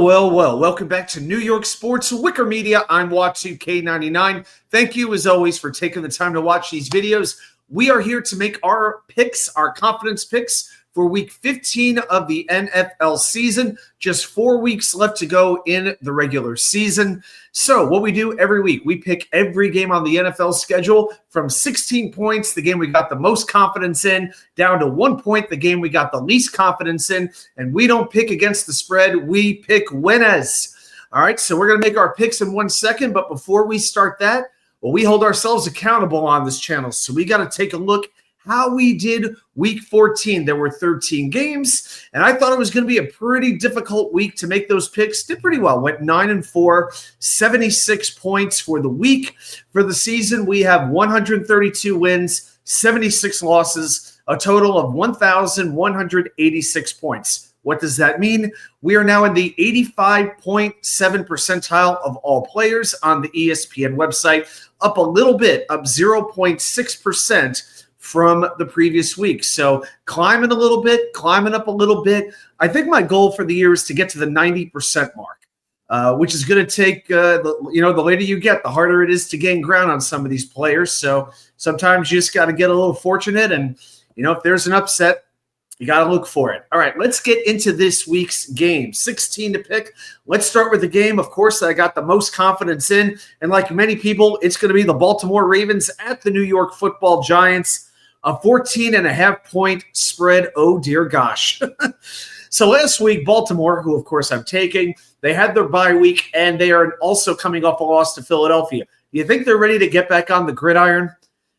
Well. Welcome back to New York Sports WickerMedia. I'm Watsu-K99. Thank you, as always, for taking the time to watch these videos. We are here to make our picks, our confidence picks, for Week 15 of the NFL season. Just 4 weeks left to go in the regular season. So what we do every week, we pick every game on the NFL schedule from 16 points, the game we got the most confidence in, down to 1 point, the game we got the least confidence in. And we don't pick against the spread. We pick winners. All right, so we're going to make our picks in 1 second. But before we start that, well, we hold ourselves accountable on this channel. So we got to take a look how we did Week 14. There were 13 games, and I thought it was going to be a pretty difficult week to make those picks. Did pretty well. Went 9-4, 76 points for the week. For the season, we have 132 wins, 76 losses, a total of 1,186 points. What does that mean? We are now in the 85.7 percentile of all players on the ESPN website, up a little bit, up 0.6%. From the previous week. So climbing a little bit, climbing up a little bit. I think my goal for the year is to get to the 90% mark, which is going to take, the later you get, the harder it is to gain ground on some of these players. So sometimes you just got to get a little fortunate. And, if there's an upset, you got to look for it. All right, let's get into this week's game. 16 to pick. Let's start with the game, of course, that I got the most confidence in. And like many people, it's going to be the Baltimore Ravens at the New York Football Giants. A 14.5-point spread. Oh, dear gosh. So last week, Baltimore, who, of course, I'm taking, they had their bye week, and they are also coming off a loss to Philadelphia. You think they're ready to get back on the gridiron?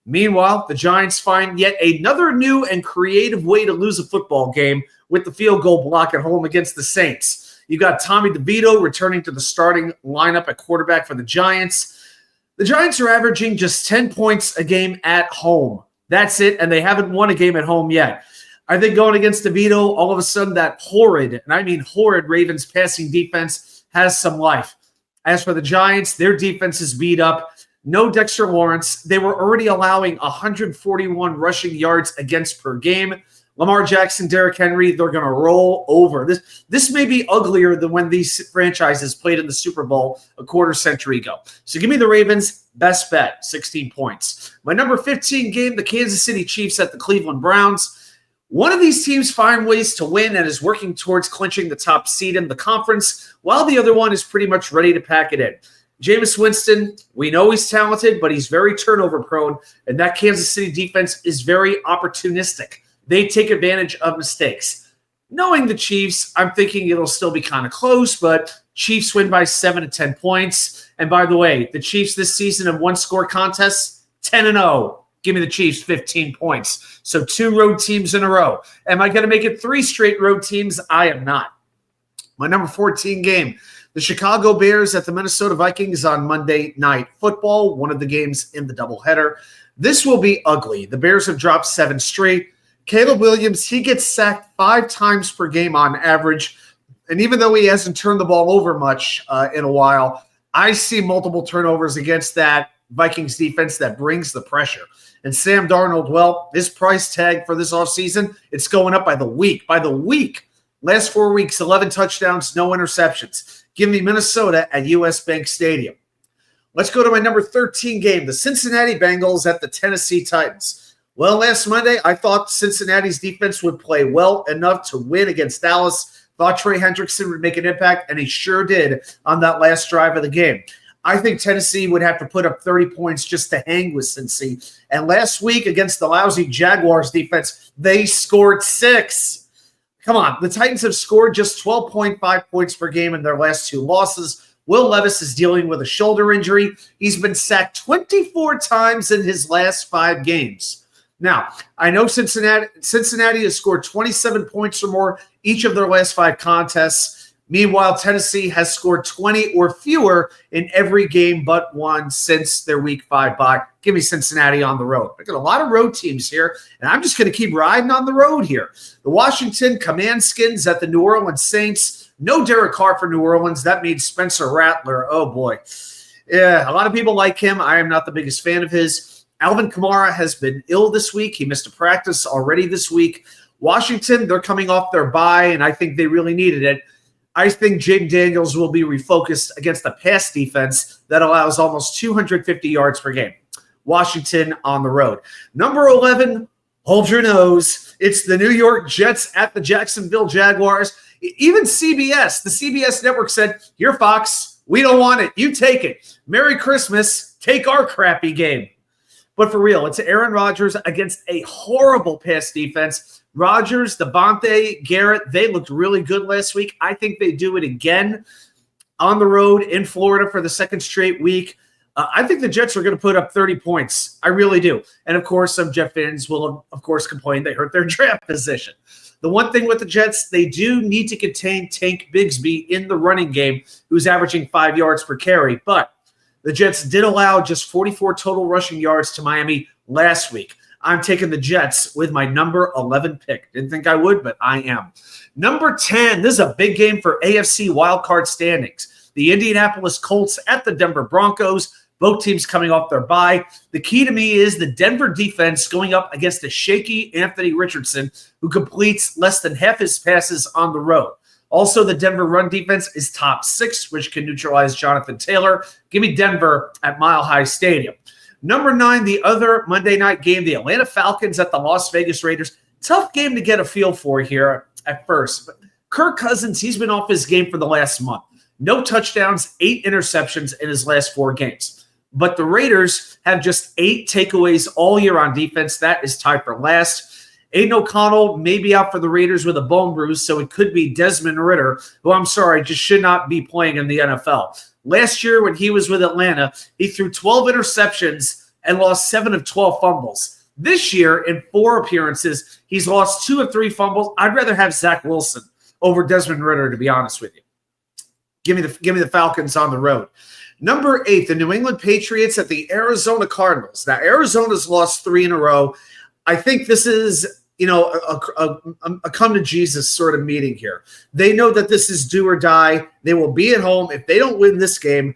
Meanwhile, the Giants find yet another new and creative way to lose a football game with the field goal block at home against the Saints. You got Tommy DeVito returning to the starting lineup at quarterback for the Giants. The Giants are averaging just 10 points a game at home. That's it, and they haven't won a game at home yet. I think going against DeVito, all of a sudden that horrid, and I mean horrid, Ravens passing defense has some life. As for the Giants, their defense is beat up. No Dexter Lawrence. They were already allowing 141 rushing yards against per game. Lamar Jackson, Derrick Henry, they're going to roll over. This may be uglier than when these franchises played in the Super Bowl a quarter century ago. So give me the Ravens, best bet, 16 points. My number 15 game, the Kansas City Chiefs at the Cleveland Browns. One of these teams find ways to win and is working towards clinching the top seed in the conference, while the other one is pretty much ready to pack it in. Jameis Winston, we know he's talented, but he's very turnover prone, and that Kansas City defense is very opportunistic. They take advantage of mistakes. Knowing the Chiefs, I'm thinking it'll still be kind of close, but Chiefs win by 7 to 10 points. And by the way, the Chiefs this season in one-score contests, 10-0. Give me the Chiefs 15 points. So 2 road teams in a row. Am I going to make it 3 straight road teams? I am not. My number 14 game, the Chicago Bears at the Minnesota Vikings on Monday Night Football, one of the games in the doubleheader. This will be ugly. The Bears have dropped 7 straight. Caleb Williams, he gets sacked 5 times per game on average. And even though he hasn't turned the ball over much in a while, I see multiple turnovers against that Vikings defense that brings the pressure. And Sam Darnold, well, his price tag for this offseason, it's going up by the week. By the week. Last 4 weeks, 11 touchdowns, no interceptions. Give me Minnesota at US Bank Stadium. Let's go to my number 13 game, the Cincinnati Bengals at the Tennessee Titans. Well, last Monday, I thought Cincinnati's defense would play well enough to win against Dallas. Thought Trey Hendrickson would make an impact, and he sure did on that last drive of the game. I think Tennessee would have to put up 30 points just to hang with Cincy. And last week against the lousy Jaguars defense, they scored 6. Come on, the Titans have scored just 12.5 points per game in their last 2 losses. Will Levis is dealing with a shoulder injury. He's been sacked 24 times in his last 5 games. Now, I know Cincinnati has scored 27 points or more each of their last 5 contests. Meanwhile, Tennessee has scored 20 or fewer in every game but one since their Week 5 bye. Give me Cincinnati on the road. I got a lot of road teams here, and I'm just going to keep riding on the road here. The Washington Commandskins at the New Orleans Saints. No Derek Carr for New Orleans. That means Spencer Rattler. Oh, boy. Yeah, a lot of people like him. I am not the biggest fan of his. Alvin Kamara has been ill this week. He missed a practice already this week. Washington, they're coming off their bye, and I think they really needed it. I think Jaden Daniels will be refocused against a pass defense that allows almost 250 yards per game. Washington on the road. Number 11, hold your nose. It's the New York Jets at the Jacksonville Jaguars. Even CBS, the CBS network said, here, Fox, we don't want it. You take it. Merry Christmas. Take our crappy game. But for real, it's Aaron Rodgers against a horrible pass defense. Rodgers, Devontae, Garrett, they looked really good last week. I think they do it again on the road in Florida for the second straight week. I think the Jets are going to put up 30 points. I really do. And, of course, some Jet fans will, of course, complain they hurt their draft position. The one thing with the Jets, they do need to contain Tank Bigsby in the running game, who's averaging 5 yards per carry. But the Jets did allow just 44 total rushing yards to Miami last week. I'm taking the Jets with my number 11 pick. Didn't think I would, but I am. Number 10, this is a big game for AFC wildcard standings. The Indianapolis Colts at the Denver Broncos. Both teams coming off their bye. The key to me is the Denver defense going up against a shaky Anthony Richardson, who completes less than half his passes on the road. Also, the Denver run defense is top 6, which can neutralize Jonathan Taylor. Give me Denver at Mile High Stadium. Number 9, the other Monday night game, the Atlanta Falcons at the Las Vegas Raiders. Tough game to get a feel for here at first. But Kirk Cousins, he's been off his game for the last month. No touchdowns, 8 interceptions in his last 4 games. But the Raiders have just 8 takeaways all year on defense. That is tied for last. Aiden O'Connell may be out for the Raiders with a bone bruise, so it could be Desmond Ridder, who I'm sorry, just should not be playing in the NFL. Last year when he was with Atlanta, he threw 12 interceptions and lost 7 of 12 fumbles. This year, in 4 appearances, he's lost 2 of 3 fumbles. I'd rather have Zach Wilson over Desmond Ridder, to be honest with you. Give me the Falcons on the road. Number 8, the New England Patriots at the Arizona Cardinals. Now, Arizona's lost 3 in a row. I think this is, a come to Jesus sort of meeting here. They know that this is do or die. They will be at home. If they don't win this game,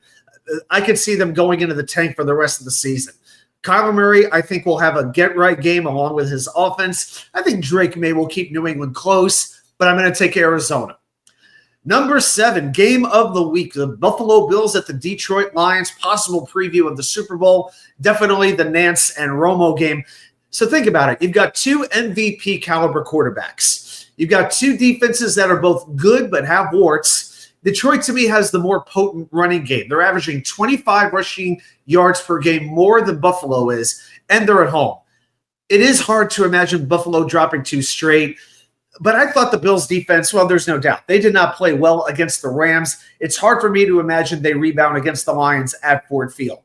I could see them going into the tank for the rest of the season. Kyler Murray, I think, will have a get-right game along with his offense. I think Drake May will keep New England close, but I'm going to take Arizona. Number 7, game of the week, the Buffalo Bills at the Detroit Lions, possible preview of the Super Bowl, definitely the Nance and Romo game. So think about it. You've got 2 MVP caliber quarterbacks. You've got 2 defenses that are both good but have warts. Detroit, to me, has the more potent running game. They're averaging 25 rushing yards per game more than Buffalo is, and they're at home. It is hard to imagine Buffalo dropping 2 straight. But I thought the Bills' defense, well, there's no doubt. They did not play well against the Rams. It's hard for me to imagine they rebound against the Lions at Ford Field.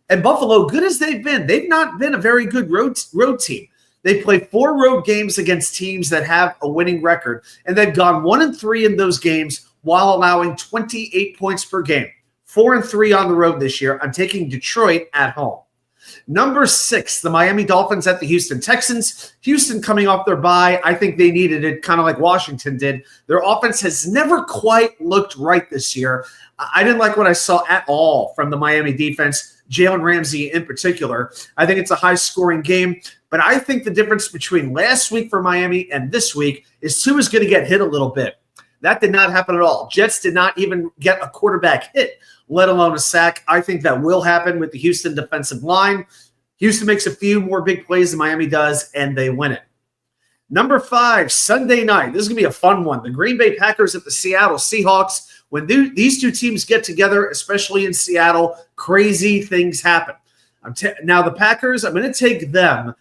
And Buffalo, good as they've not been a very good road team. They played 4 road games against teams that have a winning record, and they've gone 1-3 in those games while allowing 28 points per game. 4-3 on the road this year. I'm taking Detroit at home. Number 6, the Miami Dolphins at the Houston Texans. Houston coming off their bye. I think they needed it kind of like Washington did. Their offense has never quite looked right this year. I didn't like what I saw at all from the Miami defense, Jalen Ramsey in particular. I think it's a high-scoring game, but I think the difference between last week for Miami and this week is Tua's going to get hit a little bit. That did not happen at all. Jets did not even get a quarterback hit, let alone a sack. I think that will happen with the Houston defensive line. Houston makes a few more big plays than Miami does, and they win it. Number 5, Sunday night. This is going to be a fun one. The Green Bay Packers at the Seattle Seahawks. When these 2 teams get together, especially in Seattle, crazy things happen. Now, the Packers, I'm going to take them.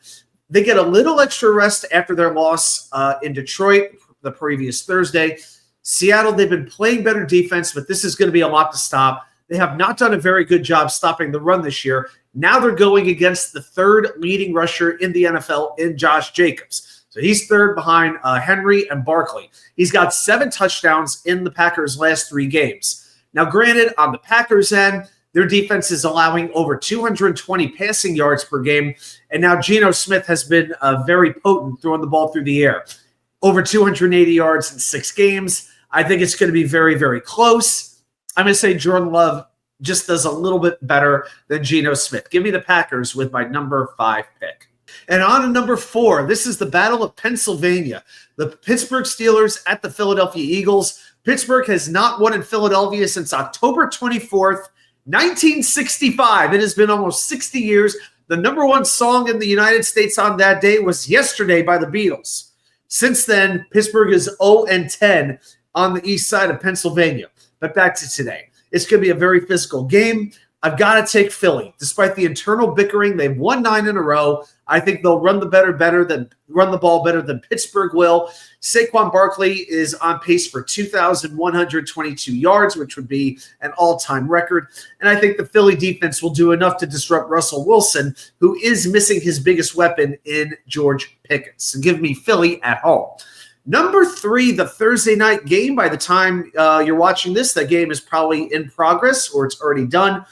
They get a little extra rest after their loss in Detroit the previous Thursday. Seattle, they've been playing better defense, but this is going to be a lot to stop. They have not done a very good job stopping the run this year. Now they're going against the 3rd leading rusher in the NFL in Josh Jacobs. So he's 3rd behind Henry and Barkley. He's got 7 touchdowns in the Packers' last 3 games. Now, granted, on the Packers' end, their defense is allowing over 220 passing yards per game. And now Geno Smith has been very potent throwing the ball through the air. Over 280 yards in 6 games. I think it's going to be very, very close. I'm going to say Jordan Love just does a little bit better than Geno Smith. Give me the Packers with my number 5 pick. And on to number 4, this is the Battle of Pennsylvania. The Pittsburgh Steelers at the Philadelphia Eagles. Pittsburgh has not won in Philadelphia since October 24th, 1965. It has been almost 60 years. The number one song in the United States on that day was Yesterday by the Beatles. Since then, Pittsburgh is 0-10 on the east side of Pennsylvania. But back to today. It's going to be a very physical game. I've got to take Philly. Despite the internal bickering, they've won 9 in a row. I think they'll run the ball better than Pittsburgh will. Saquon Barkley is on pace for 2,122 yards, which would be an all-time record. And I think the Philly defense will do enough to disrupt Russell Wilson, who is missing his biggest weapon in George Pickens. So give me Philly at home. Number 3, the Thursday night game. By the time you're watching this, the game is probably in progress or it's already done.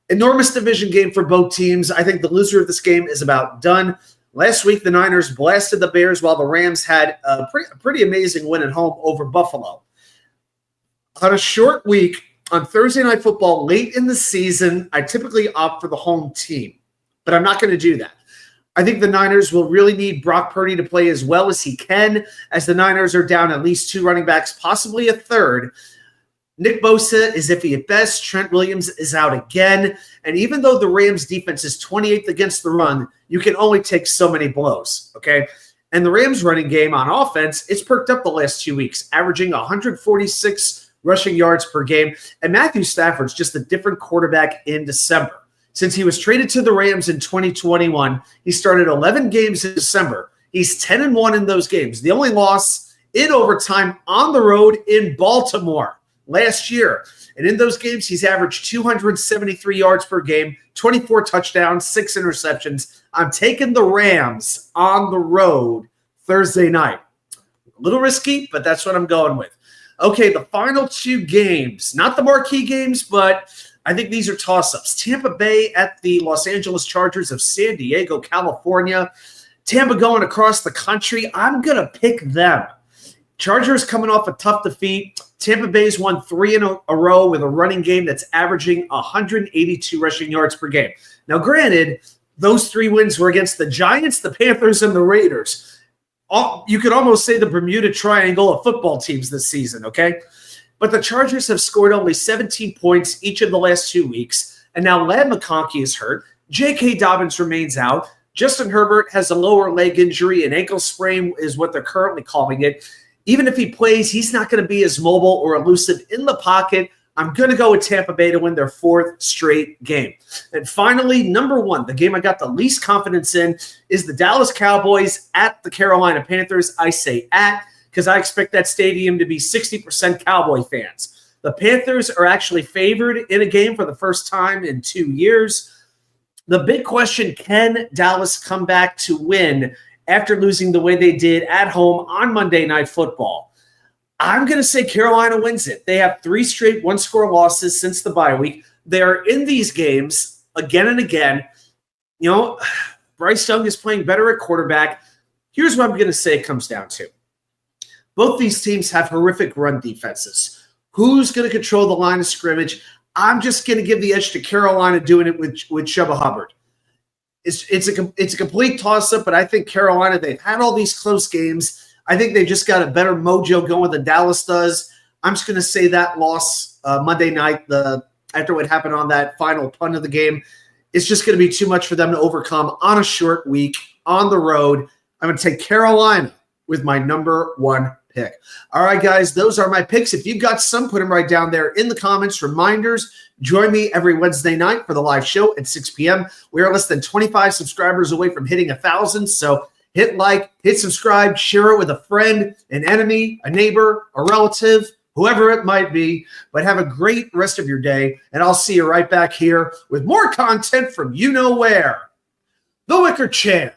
Enormous division game for both teams. I think the loser of this game is about done. Last week, the Niners blasted the Bears while the Rams had a pretty amazing win at home over Buffalo. On a short week, on Thursday Night Football, late in the season, I typically opt for the home team, but I'm not going to do that. I think the Niners will really need Brock Purdy to play as well as he can, as the Niners are down at least 2 running backs, possibly a third. Nick Bosa is iffy at best. Trent Williams is out again. And even though the Rams defense is 28th against the run, you can only take so many blows, okay? And the Rams running game on offense, it's perked up the last 2 weeks, averaging 146 rushing yards per game. And Matthew Stafford's just a different quarterback in December. Since he was traded to the Rams in 2021, he started 11 games in December. He's 10-1 in those games. The only loss in overtime on the road in Baltimore last year. And in those games, he's averaged 273 yards per game, 24 touchdowns, 6 interceptions. I'm taking the Rams on the road Thursday night. A little risky, but that's what I'm going with. Okay, the final 2 games, not the marquee games, but I think these are toss-ups. Tampa Bay at the Los Angeles Chargers of San Diego, California. Tampa going across the country. I'm going to pick them. Chargers coming off a tough defeat. Tampa Bay's won 3 in a row with a running game that's averaging 182 rushing yards per game. Now, granted, those 3 wins were against the Giants, the Panthers, and the Raiders. You could almost say the Bermuda Triangle of football teams this season, okay? But the Chargers have scored only 17 points each of the last 2 weeks, and now Ladd McConkey is hurt. J.K. Dobbins remains out. Justin Herbert has a lower leg injury. An ankle sprain is what they're currently calling it. Even if he plays, he's not going to be as mobile or elusive in the pocket. I'm going to go with Tampa Bay to win their 4th straight game. And finally, number 1, the game I got the least confidence in is the Dallas Cowboys at the Carolina Panthers. I say at because I expect that stadium to be 60% Cowboy fans. The Panthers are actually favored in a game for the first time in 2 years. The big question, can Dallas come back to win after losing the way they did at home on Monday Night Football? I'm going to say Carolina wins it. They have 3 straight one-score losses since the bye week. They are in these games again and again. You know, Bryce Young is playing better at quarterback. Here's what I'm going to say it comes down to. Both these teams have horrific run defenses. Who's going to control the line of scrimmage? I'm just going to give the edge to Carolina doing it with Chuba Hubbard. It's a complete toss-up, but I think Carolina, they've had all these close games. I think they've just got a better mojo going than Dallas does. I'm just going to say that loss Monday night, after what happened on that final punt of the game, it's just going to be too much for them to overcome on a short week on the road. I'm going to take Carolina with my number 1 pick. All right, guys, those are my picks. If you've got some, put them right down there in the comments. Reminders, join me every Wednesday night for the live show at 6 p.m. We are less than 25 subscribers away from hitting 1,000, so hit like, hit subscribe, share it with a friend, an enemy, a neighbor, a relative, whoever it might be. But have a great rest of your day, and I'll see you right back here with more content from you know where. The Wicker Chair.